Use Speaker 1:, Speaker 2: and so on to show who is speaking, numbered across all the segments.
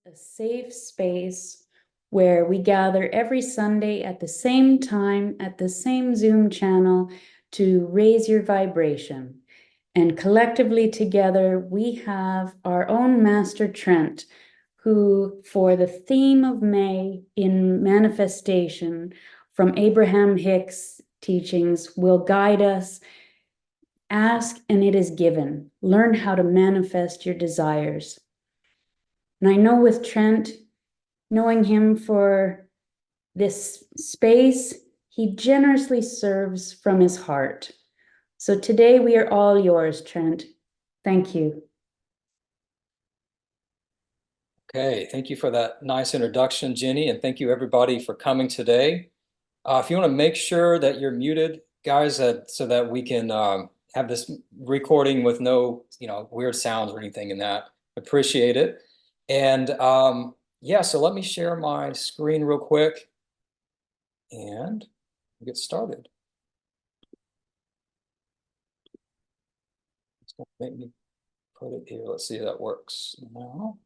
Speaker 1: a safe space where we gather every Sunday at the same time, at the same Zoom channel to raise your vibration. And collectively together, we have our own Master Trent, who, for the theme of May in manifestation from Abraham-Hicks teachings, will guide us. Ask and it is given. Learn how to manifest your desires. And I know with Trent, knowing him for this space, he generously serves from his heart. So today we are all yours, Trent. Thank you.
Speaker 2: Okay, thank you for that nice introduction, Jenny, and thank you everybody for coming today. If you want to make sure that you're muted, guys, so that we can have this recording with no, weird sounds or anything in that, appreciate it. And yeah, so let me share my screen real quick and get started. It's going to make me put it here. Let's see if that works now.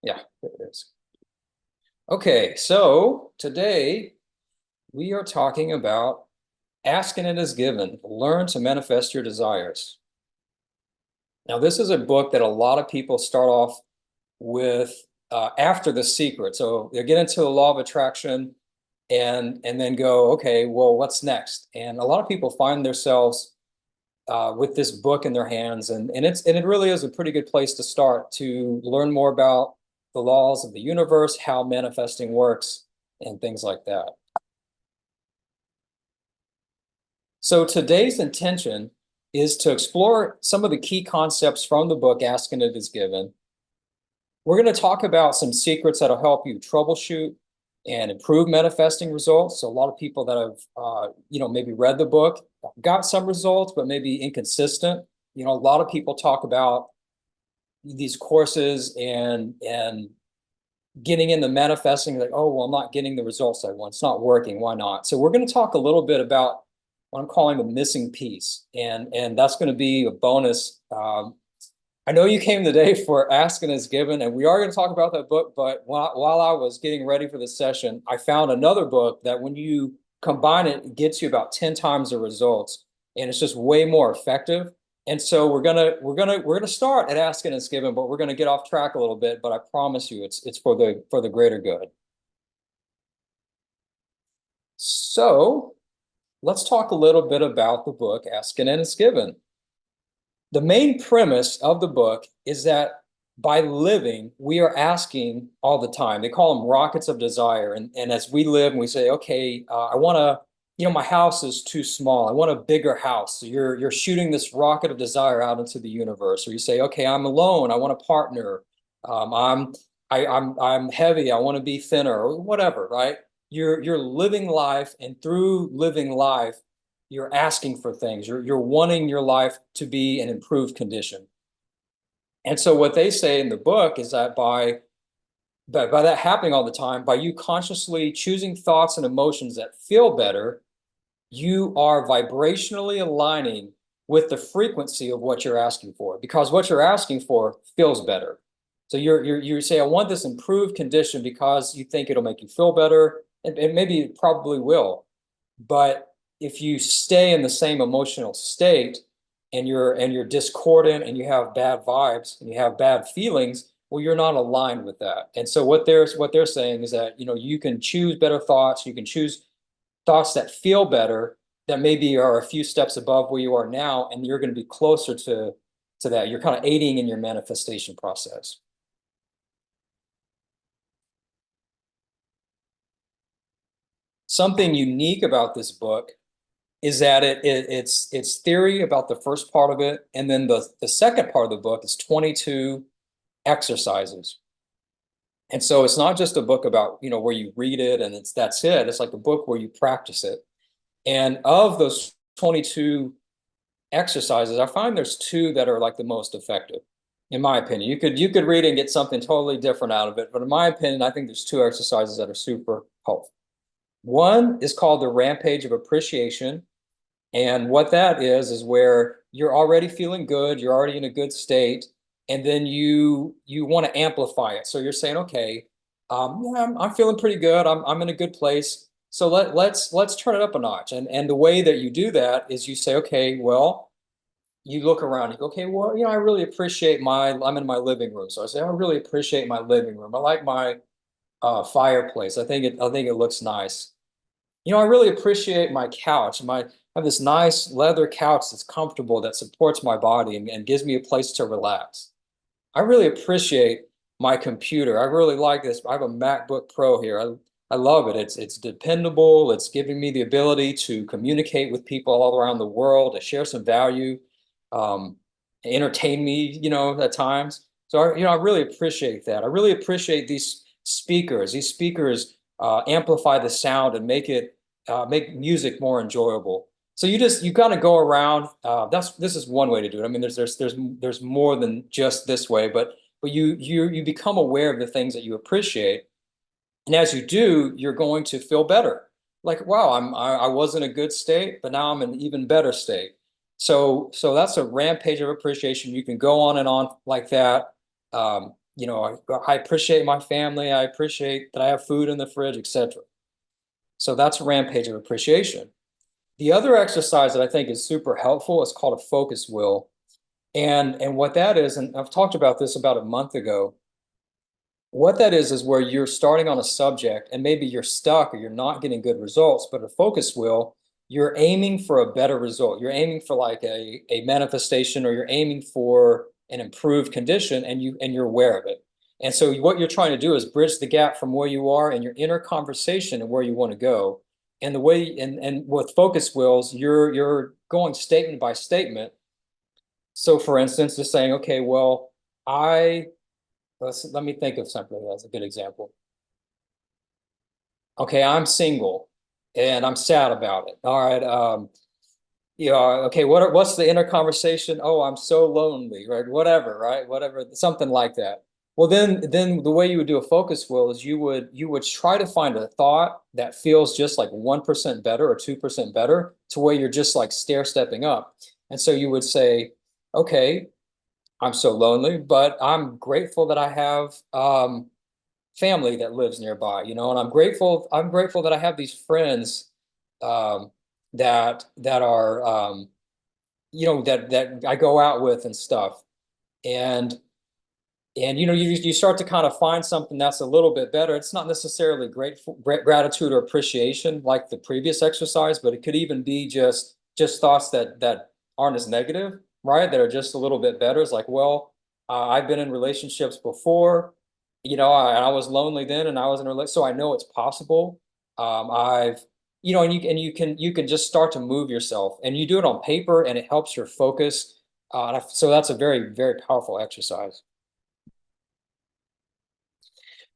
Speaker 2: Yeah, there it is. Okay, so today we are talking about asking it is given. Learn to manifest your desires. Now, this is a book that a lot of people start off with after The Secret. So they get into the law of attraction and then go, okay, well, what's next? And a lot of people find themselves with this book in their hands, and it really is a pretty good place to start to learn more about the laws of the universe, how manifesting works, and things like that. So today's intention is to explore some of the key concepts from the book, Asking It Is Given. We're going to talk about some secrets that'll help you troubleshoot and improve manifesting results. So a lot of people that have, maybe read the book, got some results, but maybe inconsistent. A lot of people talk about these courses and getting into manifesting, like, oh, well, I'm not getting the results I want. It's not working. Why not? So we're going to talk a little bit about what I'm calling the missing piece. And that's going to be a bonus. I know you came today for Asking Is Given, and we are going to talk about that book, but while I was getting ready for this session, I found another book that when you combine it, it gets you about 10 times the results, and it's just way more effective. And so we're gonna start at Asking Is Given, but we're gonna get off track a little bit, but I promise you it's for the greater good. So let's talk a little bit about the book Asking It Is Given. The main premise of the book is that by living, we are asking all the time. They call them rockets of desire. And as we live and we say, okay, I want to, my house is too small. I want a bigger house. So you're shooting this rocket of desire out into the universe. Or you say, okay, I'm alone. I want a partner. I'm heavy. I want to be thinner, or whatever, right? You're living life, and through living life, you're asking for things. You're wanting your life to be an improved condition. And so what they say in the book is that by that happening all the time, by you consciously choosing thoughts and emotions that feel better, you are vibrationally aligning with the frequency of what you're asking for, because what you're asking for feels better. So you say, I want this improved condition because you think it'll make you feel better, and maybe it probably will. But if you stay in the same emotional state and you're discordant and you have bad vibes and you have bad feelings, well, you're not aligned with that. And so what they're saying is that, you can choose better thoughts, you can choose thoughts that feel better, that maybe are a few steps above where you are now, and you're going to be closer to that. You're kind of aiding in your manifestation process. Something unique about this book is that it's theory about the first part of it, and then the second part of the book is 22 exercises. And so it's not just a book about, where you read it and that's it. It's like a book where you practice it. And of those 22 exercises, I find there's two that are like the most effective, in my opinion. You could read it and get something totally different out of it, but in my opinion, I think there's two exercises that are super helpful. One is called the Rampage of Appreciation. And what that is where you're already feeling good, you're already in a good state, and then you want to amplify it. So you're saying, okay, yeah, I'm feeling pretty good. I'm in a good place. So let's turn it up a notch. And the way that you do that is you say, okay, well, you look around, you go, okay, well, I really appreciate I'm in my living room. So I say, I really appreciate my living room. I like my fireplace. I think it looks nice. I really appreciate my couch. I have this nice leather couch that's comfortable, that supports my body and gives me a place to relax. I really appreciate my computer. I really like this. I have a MacBook Pro here. I love it. It's dependable. It's giving me the ability to communicate with people all around the world, to share some value, um, entertain me, at times. So I really appreciate that. I really appreciate these speakers. These speakers amplify the sound and make music more enjoyable. So you kind of go around. This is one way to do it. I mean, there's more than just this way, but you become aware of the things that you appreciate, and as you do, you're going to feel better. Like, wow, I was in a good state, but now I'm in an even better state. So that's a rampage of appreciation. You can go on and on like that. I appreciate my family. I appreciate that I have food in the fridge, etc. So that's a rampage of appreciation. The other exercise that I think is super helpful is called a focus wheel. And what that is, and I've talked about this about a month ago, what that is where you're starting on a subject and maybe you're stuck or you're not getting good results, but a focus wheel, you're aiming for a better result. You're aiming for like a manifestation, or you're aiming for an improved condition, and you're aware of it. And so what you're trying to do is bridge the gap from where you are and your inner conversation and where you want to go. And the way and with focus wheels, you're going statement by statement. So for instance, just saying, okay, well, let me think of something that's a good example. Okay, I'm single and I'm sad about it. All right. Okay, what's the inner conversation? Oh, I'm so lonely, right? Whatever, right? Whatever, something like that. Well, then the way you would do a focus wheel is you would try to find a thought that feels just like 1% better or 2% better, to where you're just like stair stepping up. And so you would say, okay, I'm so lonely, but I'm grateful that I have family that lives nearby, and I'm grateful that I have these friends um, that are that I go out with and stuff. And you start to kind of find something that's a little bit better. It's not necessarily gratitude or appreciation like the previous exercise, but it could even be just thoughts that aren't as negative, right? That are just a little bit better. It's like, well, I've been in relationships before, I was lonely then, and I was in a relationship, so I know it's possible. I've and you can just start to move yourself, and you do it on paper, and it helps your focus. So that's a very, very powerful exercise.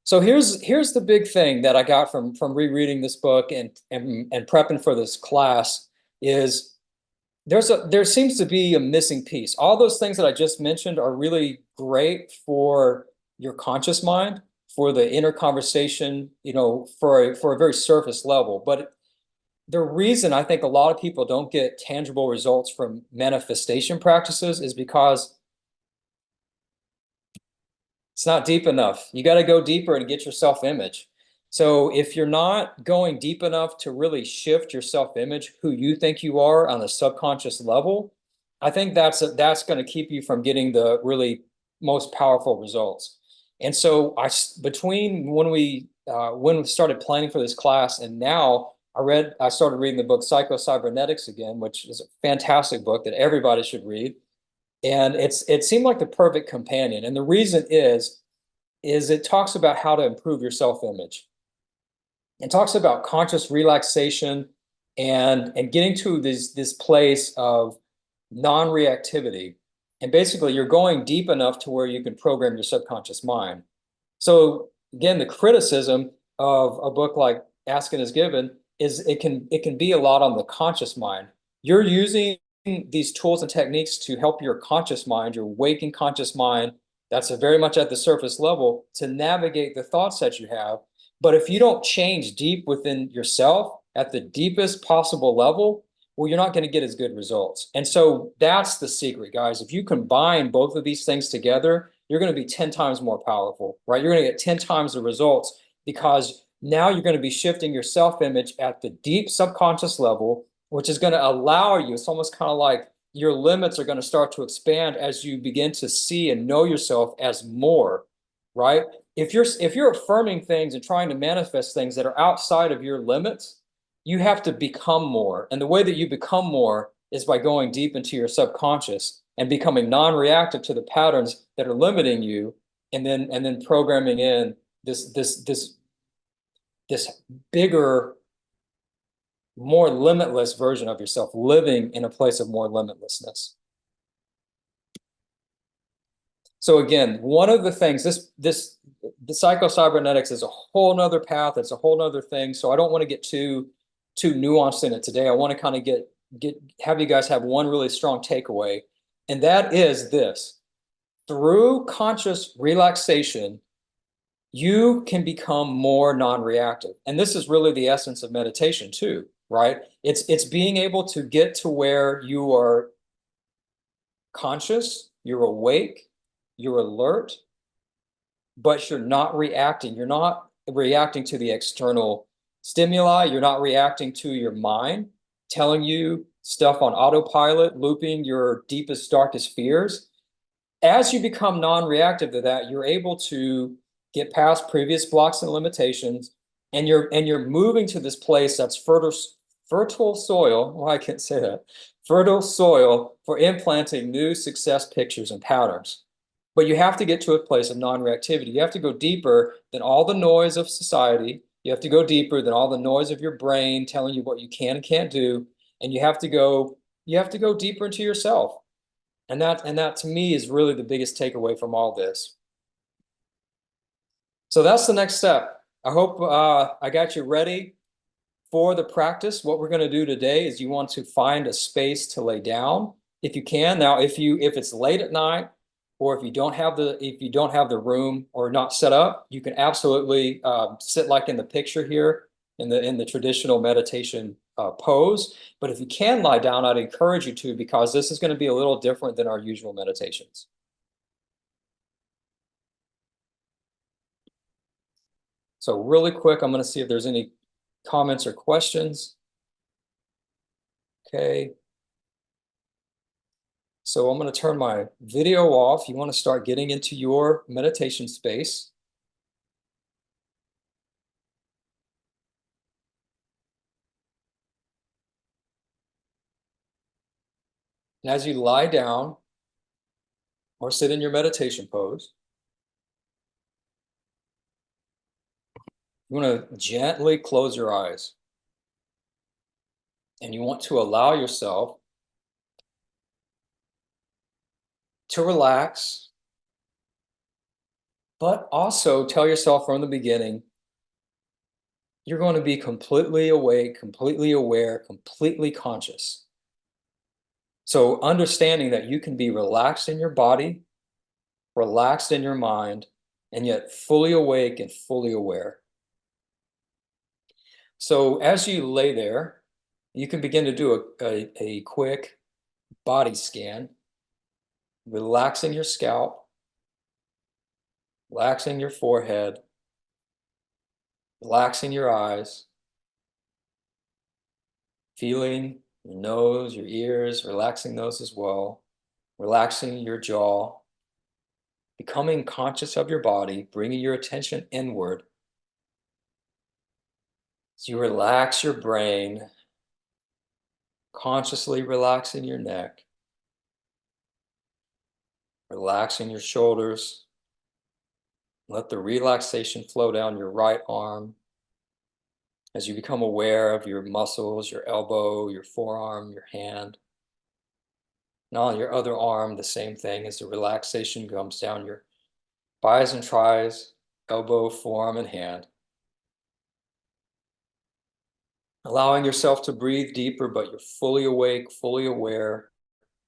Speaker 2: So here's the big thing that I got from rereading this book and prepping for this class is there seems to be a missing piece. All those things that I just mentioned are really great for your conscious mind, for the inner conversation, for a very surface level. But the reason I think a lot of people don't get tangible results from manifestation practices is because it's not deep enough. You got to go deeper and get your self-image. So if you're not going deep enough to really shift your self-image, who you think you are on a subconscious level, I think that's going to keep you from getting the really most powerful results. And so between when we started planning for this class and now, I started reading the book Psycho-Cybernetics again, which is a fantastic book that everybody should read. And it seemed like the perfect companion. And the reason is it talks about how to improve your self-image. It talks about conscious relaxation and getting to this place of non-reactivity. And basically you're going deep enough to where you can program your subconscious mind. So again, the criticism of a book like Ask and is Given is it can be a lot on the conscious mind. You're using these tools and techniques to help your conscious mind, your waking conscious mind, that's very much at the surface level, to navigate the thoughts that you have. But if you don't change deep within yourself at the deepest possible level, well, you're not going to get as good results. And so that's the secret, guys. If you combine both of these things together, you're going to be 10 times more powerful, right? You're going to get 10 times the results because now you're going to be shifting your self-image at the deep subconscious level, which is going to allow you, it's almost kind of like your limits are going to start to expand as you begin to see and know yourself as more, right? If you're affirming things and trying to manifest things that are outside of your limits, you have to become more. And the way that you become more is by going deep into your subconscious and becoming non-reactive to the patterns that are limiting you, and then programming in this bigger, more limitless version of yourself, living in a place of more limitlessness. So again, one of the things, the psycho-cybernetics is a whole nother path. It's a whole nother thing. So I don't want to get too nuanced in it today. I want to kind of have you guys have one really strong takeaway, and that is this: through conscious relaxation, you can become more non-reactive. And this is really the essence of meditation too, right? It's being able to get to where you are conscious, you're awake, you're alert, but you're not reacting. You're not reacting to the external stimuli. You're not reacting to your mind telling you stuff on autopilot, looping your deepest, darkest fears. As you become non-reactive to that, you're able to get past previous blocks and limitations, and you're moving to this place that's fertile soil. Well, I can't say that. Fertile soil for implanting new success pictures and patterns. But you have to get to a place of non-reactivity. You have to go deeper than all the noise of society. You have to go deeper than all the noise of your brain telling you what you can and can't do. And you have to go deeper into yourself. And that to me is really the biggest takeaway from all this. So that's the next step. I hope I got you ready for the practice. What we're going to do today is you want to find a space to lay down if you can. Now, if it's late at night, or if you don't have the room or not set up, you can absolutely sit like in the picture here in the traditional meditation pose. But if you can lie down, I'd encourage you to, because this is going to be a little different than our usual meditations. So really quick, I'm going to see if there's any comments or questions. Okay. So I'm going to turn my video off. You want to start getting into your meditation space. And as you lie down or sit in your meditation pose, you want to gently close your eyes. And you want to allow yourself to relax, but also tell yourself from the beginning, you're going to be completely awake, completely aware, completely conscious. So understanding that you can be relaxed in your body, relaxed in your mind, and yet fully awake and fully aware. So as you lay there, you can begin to do a quick body scan, relaxing your scalp, relaxing your forehead, relaxing your eyes, feeling your nose, your ears, relaxing those as well, relaxing your jaw, becoming conscious of your body, bringing your attention inward. As you relax your brain, consciously relaxing your neck, relaxing your shoulders. Let the relaxation flow down your right arm as you become aware of your muscles, your elbow, your forearm, your hand. And on your other arm, the same thing, as the relaxation comes down your bis and tris, elbow, forearm, and hand. Allowing yourself to breathe deeper, but you're fully awake, fully aware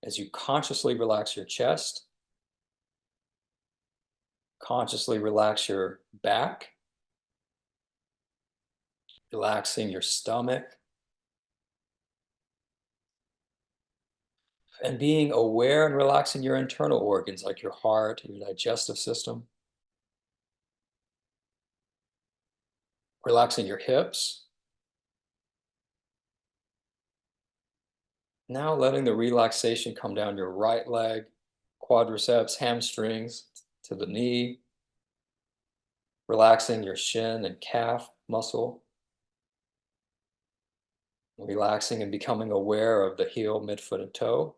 Speaker 2: as you consciously relax your chest, consciously relax your back, relaxing your stomach, And being aware and relaxing your internal organs like your heart, your digestive system. Relaxing your hips. Now letting the relaxation come down your right leg, quadriceps, hamstrings to the knee. Relaxing your shin and calf muscle. Relaxing and becoming aware of the heel, midfoot, and toe.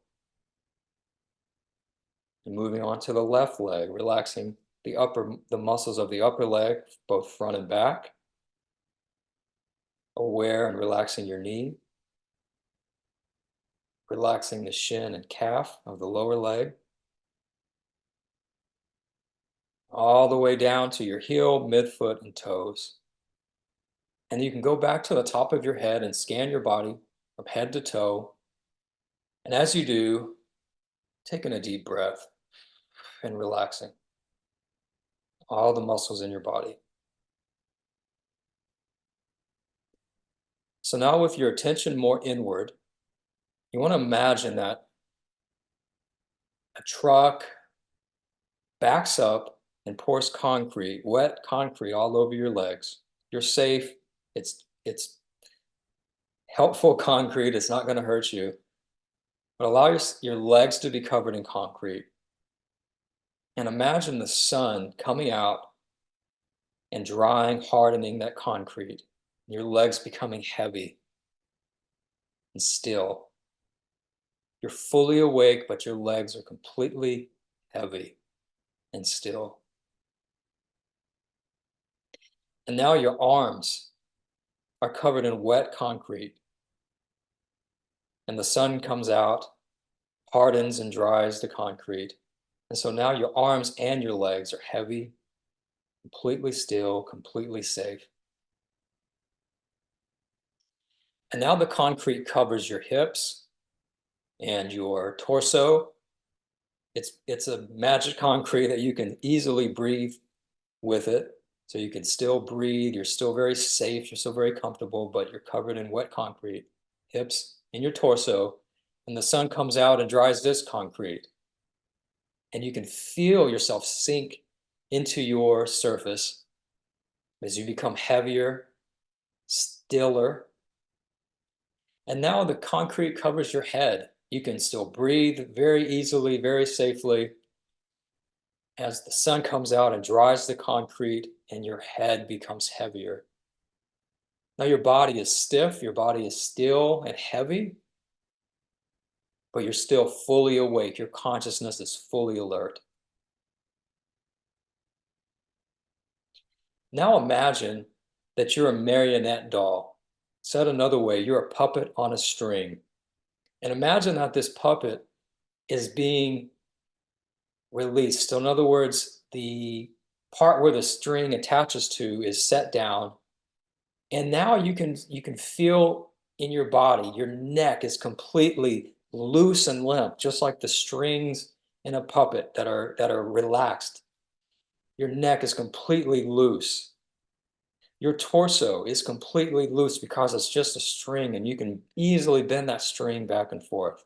Speaker 2: And moving on to the left leg, relaxing the muscles of the upper leg, both front and back. Aware and relaxing your knee. Relaxing the shin and calf of the lower leg. All the way down to your heel, midfoot, and toes. And you can go back to the top of your head and scan your body from head to toe. And as you do, taking a deep breath and relaxing all the muscles in your body. So now with your attention more inward, you want to imagine that a truck backs up and pours concrete, wet concrete all over your legs. You're safe. It's helpful concrete. It's not going to hurt you. But allow your legs to be covered in concrete. And imagine the sun coming out and drying, hardening that concrete. Your legs becoming heavy and still. You're fully awake, but your legs are completely heavy and still. And now your arms are covered in wet concrete. And the sun comes out, hardens and dries the concrete. And so now your arms and your legs are heavy, completely still, completely safe. And now the concrete covers your hips and your torso. It's a magic concrete that you can easily breathe with it. So you can still breathe. You're still very safe. You're still very comfortable, but you're covered in wet concrete, hips and your torso. And the sun comes out and dries this concrete. And you can feel yourself sink into your surface as you become heavier, stiller. And now the concrete covers your head. You can still breathe very easily, very safely as the sun comes out and dries the concrete and your head becomes heavier. Now your body is stiff, your body is still and heavy, but you're still fully awake. Your consciousness is fully alert. Now imagine that you're a marionette doll. Said another way, you're a puppet on a string. And imagine that this puppet is being released. So in other words, the part where the string attaches to is set down. And now you can feel in your body, your neck is completely loose and limp, just like the strings in a puppet that are relaxed. Your neck is completely loose. Your torso is completely loose because it's just a string and you can easily bend that string back and forth.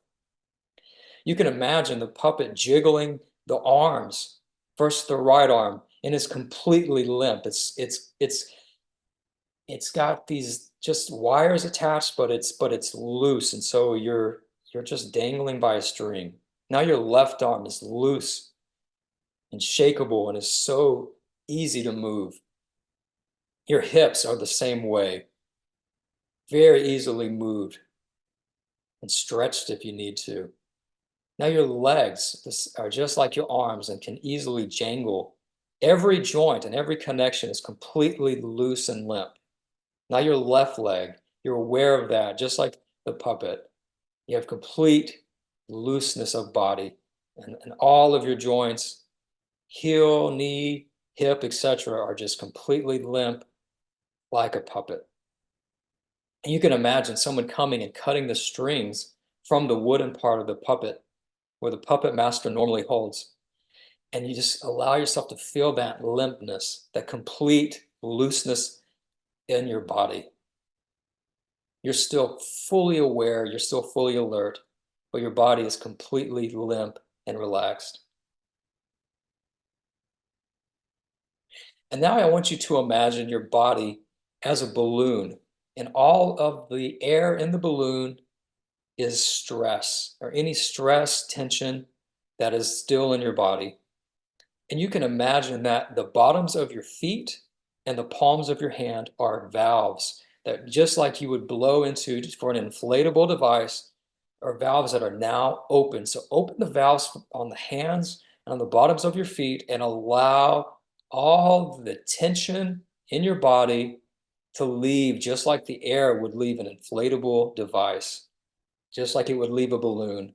Speaker 2: You can imagine the puppet jiggling the arms, first the right arm, and it's completely limp. It's got these just wires attached, but it's loose, and so you're just dangling by a string. Now your left arm is loose and shakeable and is so easy to move. Your hips are the same way, very easily moved and stretched if you need to. Now your legs are just like your arms and can easily jangle. Every joint and every connection is completely loose and limp. Now your left leg, you're aware of that, just like the puppet. You have complete looseness of body and all of your joints, heel, knee, hip, etc., are just completely limp like a puppet. And you can imagine someone coming and cutting the strings from the wooden part of the puppet where the puppet master normally holds. And you just allow yourself to feel that limpness, that complete looseness in your body. You're still fully aware, you're still fully alert, but your body is completely limp and relaxed. And now I want you to imagine your body as a balloon, and all of the air in the balloon is stress, or any stress, tension that is still in your body. And you can imagine that the bottoms of your feet and the palms of your hand are valves that, just like you would blow into just for an inflatable device, are valves that are now open. So open the valves on the hands and on the bottoms of your feet and allow all the tension in your body to leave, just like the air would leave an inflatable device, just like it would leave a balloon.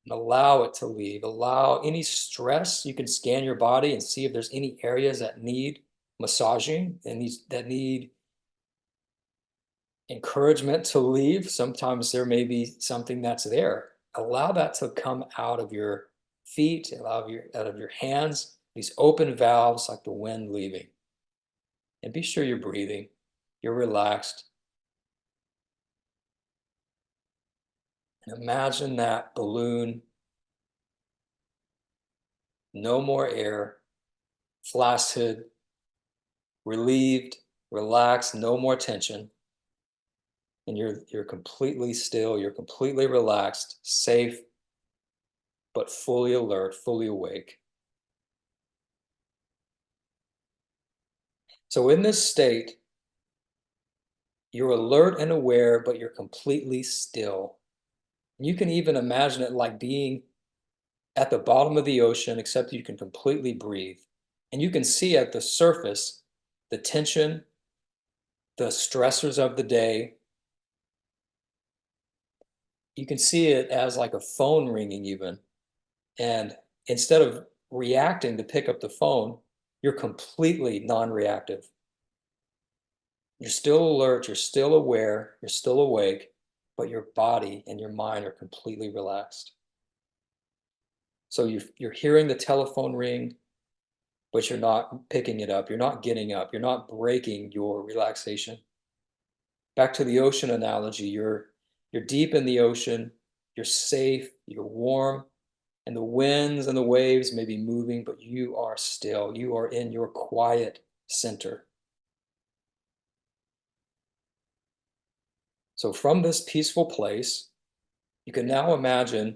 Speaker 2: And allow it to leave. Allow any stress. You can scan your body and see if there's any areas that need massaging and that need encouragement to leave. Sometimes there may be something that's there. Allow that to come out of your feet, out of your hands, these open valves like the wind leaving. And be sure you're breathing, you're relaxed. And imagine that balloon, no more air, flaccid, relieved, relaxed, no more tension. And you're completely still, you're completely relaxed, safe, but fully alert, fully awake. So in this state, you're alert and aware, but you're completely still. You can even imagine it like being at the bottom of the ocean, except you can completely breathe. And you can see at the surface the tension, the stressors of the day. You can see it as like a phone ringing even. And instead of reacting to pick up the phone, you're completely non-reactive. You're still alert, you're still aware, you're still awake, but your body and your mind are completely relaxed. So you're hearing the telephone ring, but you're not picking it up. You're not getting up. You're not breaking your relaxation. Back to the ocean analogy, you're deep in the ocean, you're safe, you're warm, and the winds and the waves may be moving, but you are still. You are in your quiet center. So from this peaceful place, you can now imagine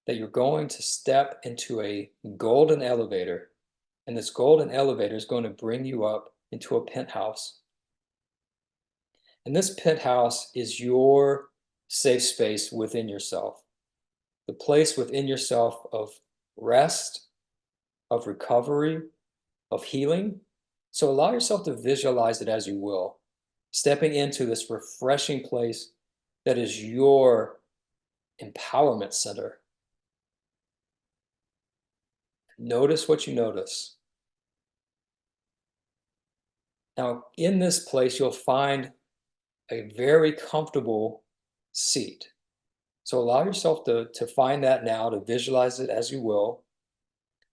Speaker 2: that you're going to step into a golden elevator, and this golden elevator is going to bring you up into a penthouse. And this penthouse is your safe space within yourself, the place within yourself of rest, of recovery, of healing. So allow yourself to visualize it as you will, stepping into this refreshing place that is your empowerment center. Notice what you notice. Now, in this place, you'll find a very comfortable seat. So allow yourself to find that now, to visualize it as you will,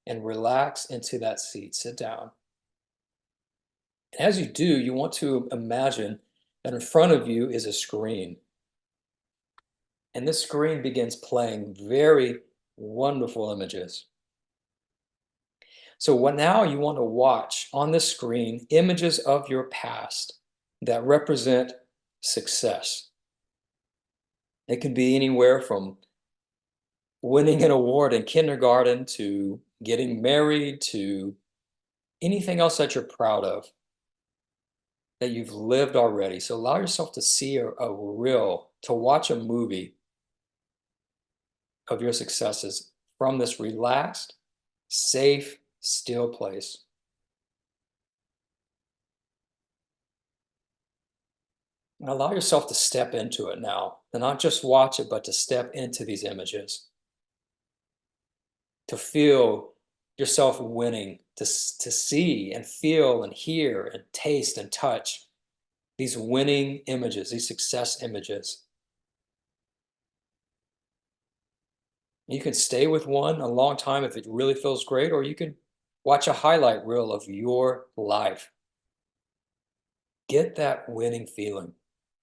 Speaker 2: and relax into that seat. Sit down. And as you do, you want to imagine that in front of you is a screen. And this screen begins playing very wonderful images. So now you want to watch on the screen images of your past that represent success. It can be anywhere from winning an award in kindergarten to getting married to anything else that you're proud of that you've lived already. So allow yourself to see a reel, to watch a movie of your successes from this relaxed, safe, still place. And allow yourself to step into it now, to not just watch it, but to step into these images, to feel yourself winning, to see and feel and hear and taste and touch these winning images, these success images. You can stay with one a long time if it really feels great, or you can watch a highlight reel of your life. Get that winning feeling.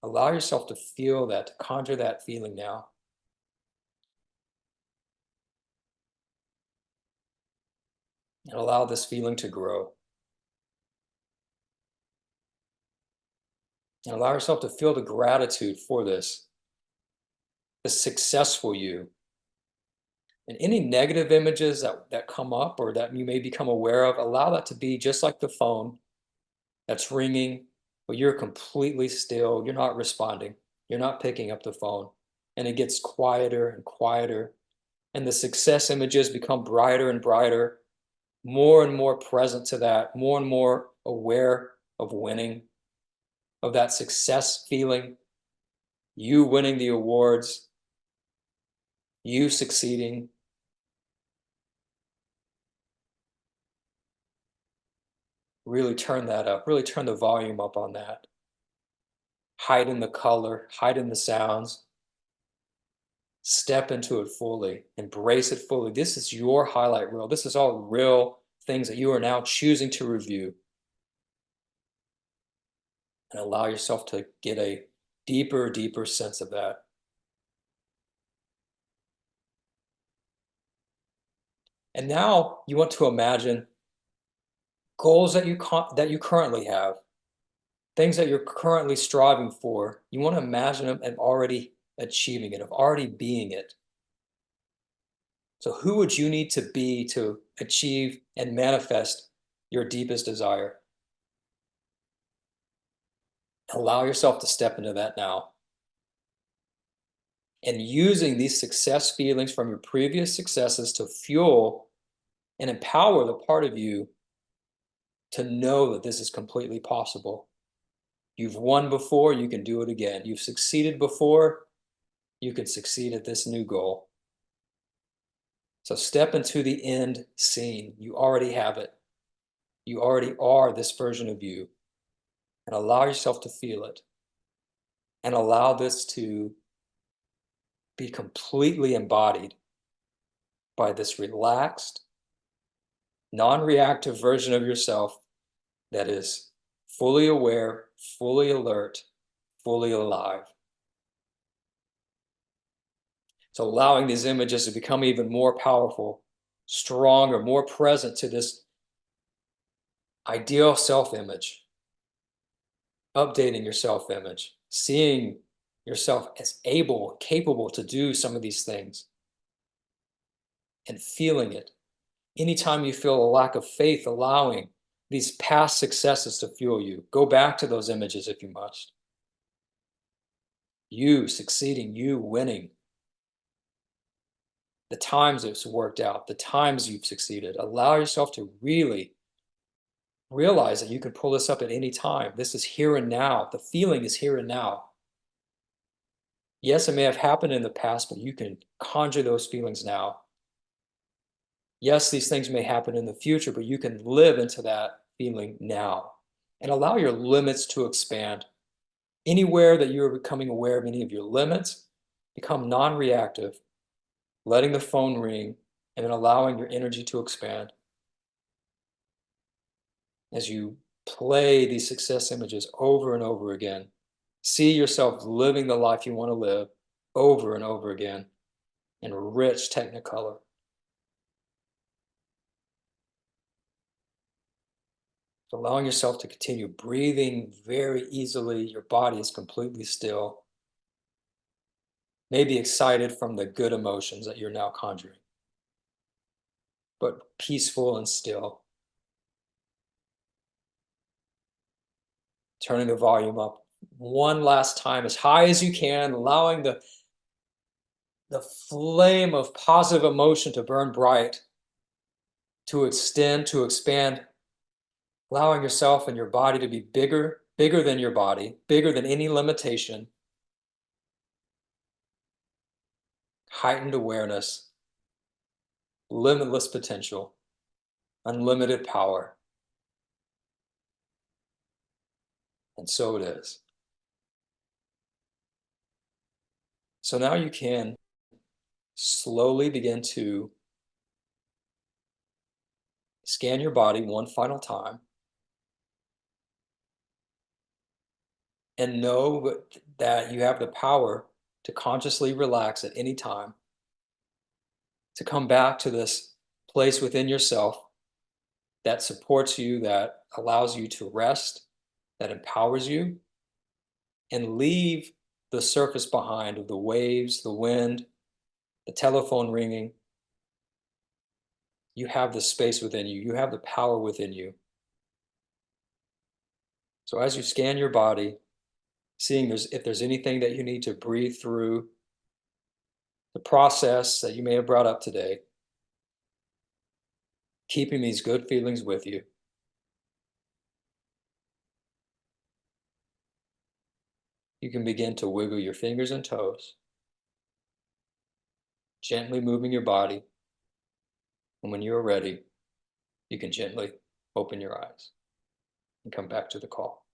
Speaker 2: Allow yourself to feel that, to conjure that feeling now. And allow this feeling to grow. And allow yourself to feel the gratitude for this, the successful you. And any negative images that come up or that you may become aware of, allow that to be just like the phone that's ringing, but you're completely still. You're not responding. You're not picking up the phone. And it gets quieter and quieter. And the success images become brighter and brighter, more and more present to that, more and more aware of winning, of that success feeling, you winning the awards, you succeeding. Really turn that up, really turn the volume up on that. Heighten the color, heighten the sounds. Step into it fully, embrace it fully. This is your highlight reel. This is all real things that you are now choosing to review. And allow yourself to get a deeper, deeper sense of that. And now you want to imagine goals that you currently have, things that you're currently striving for. You want to imagine them and already achieving it, of already being it. So who would you need to be to achieve and manifest your deepest desire? Allow yourself to step into that now. And using these success feelings from your previous successes to fuel and empower the part of you to know that this is completely possible. You've won before, you can do it again. You've succeeded before, you can succeed at this new goal. So step into the end scene. You already have it. You already are this version of you. And allow yourself to feel it. And allow this to be completely embodied by this relaxed, non-reactive version of yourself that is fully aware, fully alert, fully alive. So allowing these images to become even more powerful, stronger, more present to this ideal self-image, updating your self-image, seeing yourself as able, capable to do some of these things, and feeling it. Anytime you feel a lack of faith, allowing these past successes to fuel you. Go back to those images if you must. You succeeding, you winning. The times it's worked out, the times you've succeeded. Allow yourself to really realize that you can pull this up at any time. This is here and now. The feeling is here and now. Yes, it may have happened in the past, but you can conjure those feelings now. Yes, these things may happen in the future, but you can live into that feeling now and allow your limits to expand. Anywhere that you're becoming aware of any of your limits, become non-reactive, letting the phone ring and then allowing your energy to expand. As you play these success images over and over again, see yourself living the life you want to live over and over again in rich technicolor. Allowing yourself to continue breathing very easily. Your body is completely still. Maybe excited from the good emotions that you're now conjuring, but peaceful and still. Turning the volume up one last time as high as you can, allowing the flame of positive emotion to burn bright, to extend, to expand, allowing yourself and your body to be bigger, bigger than your body, bigger than any limitation, heightened awareness, limitless potential, unlimited power. And so it is. So now you can slowly begin to scan your body one final time. and know that you have the power to consciously relax at any time, to come back to this place within yourself that supports you, that allows you to rest, that empowers you, and leave the surface behind of the waves, the wind, the telephone ringing. You have the space within you. You have the power within you. So as you scan your body, seeing if there's anything that you need to breathe through, the process that you may have brought up today, keeping these good feelings with you. You can begin to wiggle your fingers and toes, gently moving your body. And when you are ready, you can gently open your eyes and come back to the call.